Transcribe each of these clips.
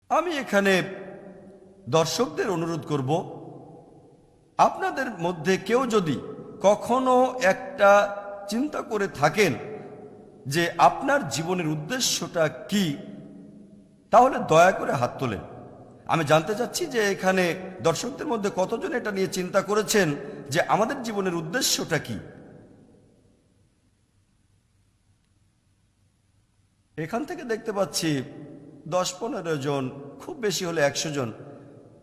আমি এখানে দর্শকদের অনুরোধ করব, আপনাদের মধ্যে কেউ যদি কখনো একটা চিন্তা করে থাকেন যে আপনার জীবনের উদ্দেশ্যটা কি, তাহলে দয়া করে হাত তোলেন। আমি জানতে চাচ্ছি যে এখানে দর্শকদের মধ্যে কতজন এটা নিয়ে চিন্তা করেছেন যে আমাদের জীবনের উদ্দেশ্যটা কি। এখান থেকে দেখতে পাচ্ছি 10-15 জন, খুব বেশি হলে 100 জন।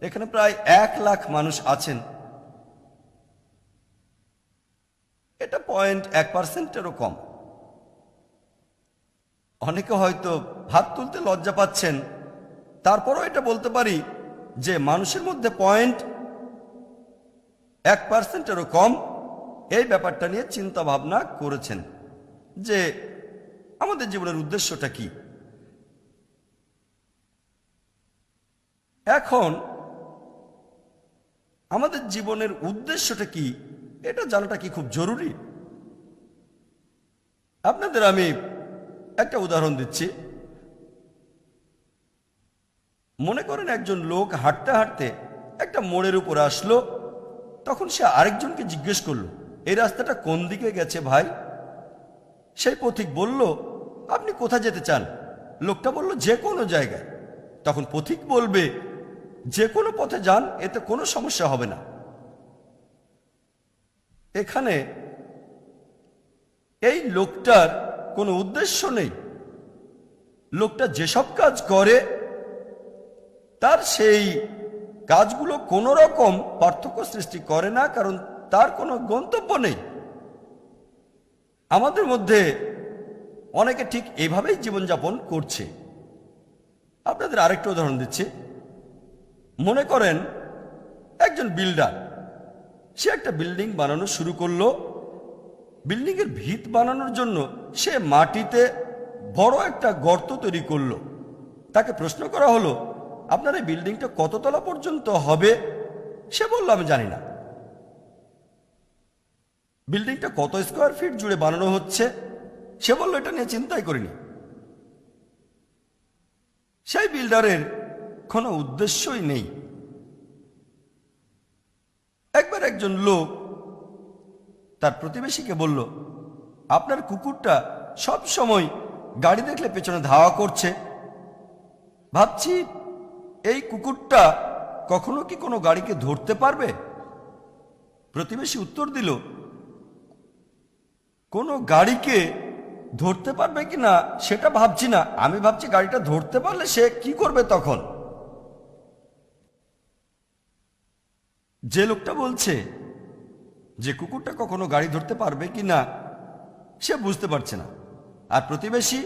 এখানে প্রায় 1 লাখ মানুষ আছেন। এটা 0.1%-এরও কম। অনেকে হয়তো হাত তুলতে লজ্জা পাচ্ছেন, তারপরও এটা বলতে পারি যে মানুষের মধ্যে 0.1%-এরও কম এই ব্যাপারটা নিয়ে চিন্তা ভাবনা করেছেন যে আমাদের জীবনের উদ্দেশ্যটা কি। এখন আমাদের জীবনের উদ্দেশ্যটা কি এটা জানাটা কি খুব জরুরি? আপনাদের আমি একটা উদাহরণ দিচ্ছি। মনে করেন একজন লোক হাঁটতে হাঁটতে একটা মোড়ের উপর আসলো। তখন সে আরেকজনকে জিজ্ঞেস করলো, এই রাস্তাটা কোন দিকে গেছে ভাই? সেই পথিক বলল, আপনি কোথায় যেতে চান? লোকটা বলল, যে কোনো জায়গায়। তখন পথিক বলবে, যে কোনো পথে যান, এতে কোনো সমস্যা হবে না। এখানে এই লোকটার কোনো উদ্দেশ্য নেই। লোকটা যেসব কাজ করে তার সেই কাজগুলো কোনো রকম পার্থক্য সৃষ্টি করে না, কারণ তার কোনো গন্তব্য নেই। আমাদের মধ্যে অনেকে ঠিক এভাবেই জীবনযাপন করছে। আপনাদের আরেকটা উদাহরণ দিচ্ছি। মনে করেন একজন বিল্ডার, সে একটা বিল্ডিং বানানো শুরু করলো। বিল্ডিংয়ের ভিত বানানোর জন্য সে মাটিতে বড় একটা গর্ত তৈরি করলো। তাকে প্রশ্ন করা হলো, আপনার এই বিল্ডিংটা কততলা পর্যন্ত হবে? সে বলল, আমি জানি না। বিল্ডিংটা কত স্কোয়ার ফিট জুড়ে বানানো হচ্ছে? সে বলল, এটা নিয়ে চিন্তাই করিনি। সেই বিল্ডারের কোনো উদ্দেশ্যই নেই। একবার একজন লোক তার প্রতিবেশীকে বলল, আপনার কুকুরটা সব সময় গাড়ি দেখলে পেছনে ধাওয়া করছে। ভাবছি এই কুকুরটা কখনো কি কোনো গাড়িকে ধরতে পারবে? প্রতিবেশী উত্তর দিল, কোনো গাড়িকে ধরতে পারবে কিনা সেটা ভাবছি না, আমি ভাবছি গাড়িটা ধরতে পারলে সে কি করবে তখন। যে লোকটা বলছে যে কুকুরটা কখনো গাড়ি ধরতে পারবে কিনা সে বুঝতে পারছে না, আর প্রতিবেশী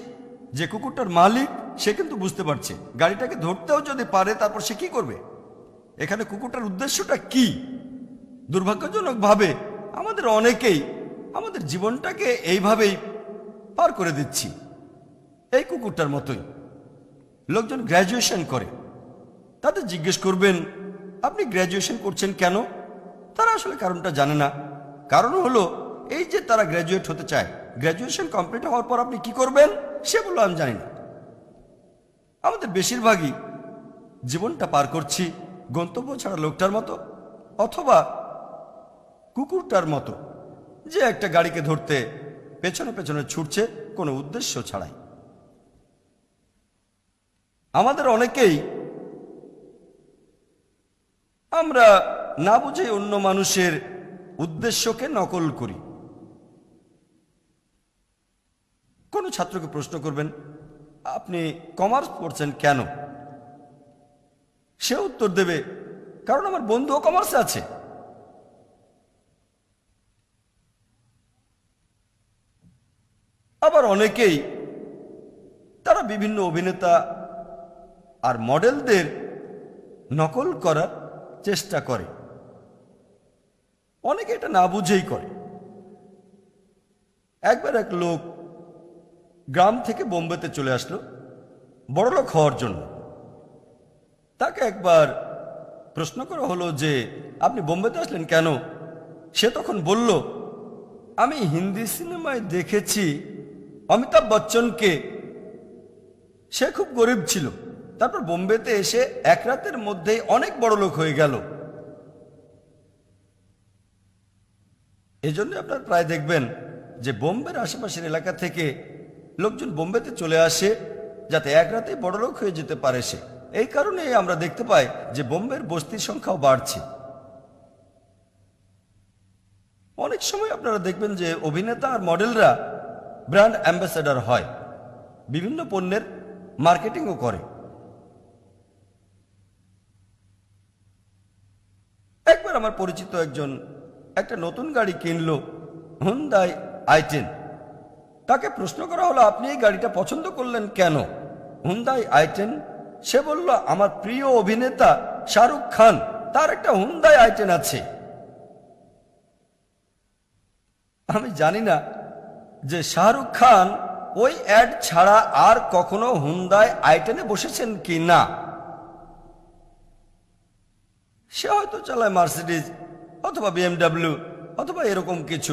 যে কুকুরটার মালিক সে কিন্তু বুঝতে পারছে গাড়িটাকে ধরতেও যদি পারে তারপর সে কি করবে। এখানে কুকুরটার উদ্দেশ্যটা কি? দুর্ভাগ্যজনকভাবে আমাদের অনেকেই আমাদের জীবনটাকে এইভাবেই পার করে দিচ্ছি, এই কুকুরটার মতোই। লোকজন গ্র্যাজুয়েশন করে, তাদের জিজ্ঞেস করবেন, আপনি গ্র্যাজুয়েশন করছেন কেন? তারা আসলে কারণটা জানে না। কারণ হলো এই যে তারা গ্র্যাজুয়েট হতে চায়, গ্র্যাজুয়েশন কমপ্লিট হওয়ার পর আপনি কি করবেন সে বলল, আমি জানি না। আমাদের বেশিরভাগই জীবনটা পার করছি গন্তব্য ছাড়া লোকটার মতো, অথবা কুকুরটার মতো যে একটা গাড়িকে ধরতে পেছনে পেছনে ছুটছে কোনো উদ্দেশ্য ছাড়াই। আমাদের অনেকেই আমরা না বুঝে অন্য মানুষের উদ্দেশ্যকে নকল করি। কোন ছাত্রকে প্রশ্ন করবেন, আপনি কমার্স পড়ছেন কেন? সে উত্তর দেবে, কারণ আমার বন্ধুও কমার্সে আছে। আবার অনেকেই তারা বিভিন্ন অভিনেতা আর মডেলদের নকল করার চেষ্টা করে। অনেকে এটা না বুঝেই করে। একবার এক লোক গ্রাম থেকে বোম্বেতে চলে আসলো বড়লোক হওয়ার জন্য। তাকে একবার প্রশ্ন করা হলো যে আপনি বোম্বেতে আসলেন কেন? সে তখন বলল, আমি হিন্দি সিনেমায় দেখেছি অমিতাভ বচ্চনকে, সে খুব গরিব ছিল, তারপর বোম্বেতে এসে এক রাতের মধ্যেই অনেক বড় লোক হয়ে গেল। এজন্য আপনার প্রায় দেখবেন যে বোম্বের আশেপাশের এলাকা থেকে লোকজন বোম্বেতে চলে আসে যাতে এক রাতেই বড় লোক হয়ে যেতে পারে সে। এই কারণে আমরা দেখতে পাই যে বোম্বের বস্তির সংখ্যাও বাড়ছে। অনেক সময় আপনারা দেখবেন যে অভিনেতা আর মডেলরা ব্র্যান্ড অ্যাম্বাসেডর হয়, বিভিন্ন পণ্যের মার্কেটিংও করে। একবার আমার পরিচিত একজন একটা নতুন গাড়ি কিনলো, হুন্ডাই i10। তাকে প্রশ্ন করা হলো, আপনি এই গাড়িটা পছন্দ করলেন কেন? Hyundai i10। সে বলল, আমার প্রিয় অভিনেতা শাহরুখ খান, তার একটা হুন্ডাই i10 আছে। আমি জানি না যে শাহরুখ খান ওই অ্যাড ছাড়া আর কখনো হুন্ডাই i10-এ বসেছেন কি না। সে হয়তো চালায় মার্সিডিজ অথবা BMW অথবা এরকম কিছু।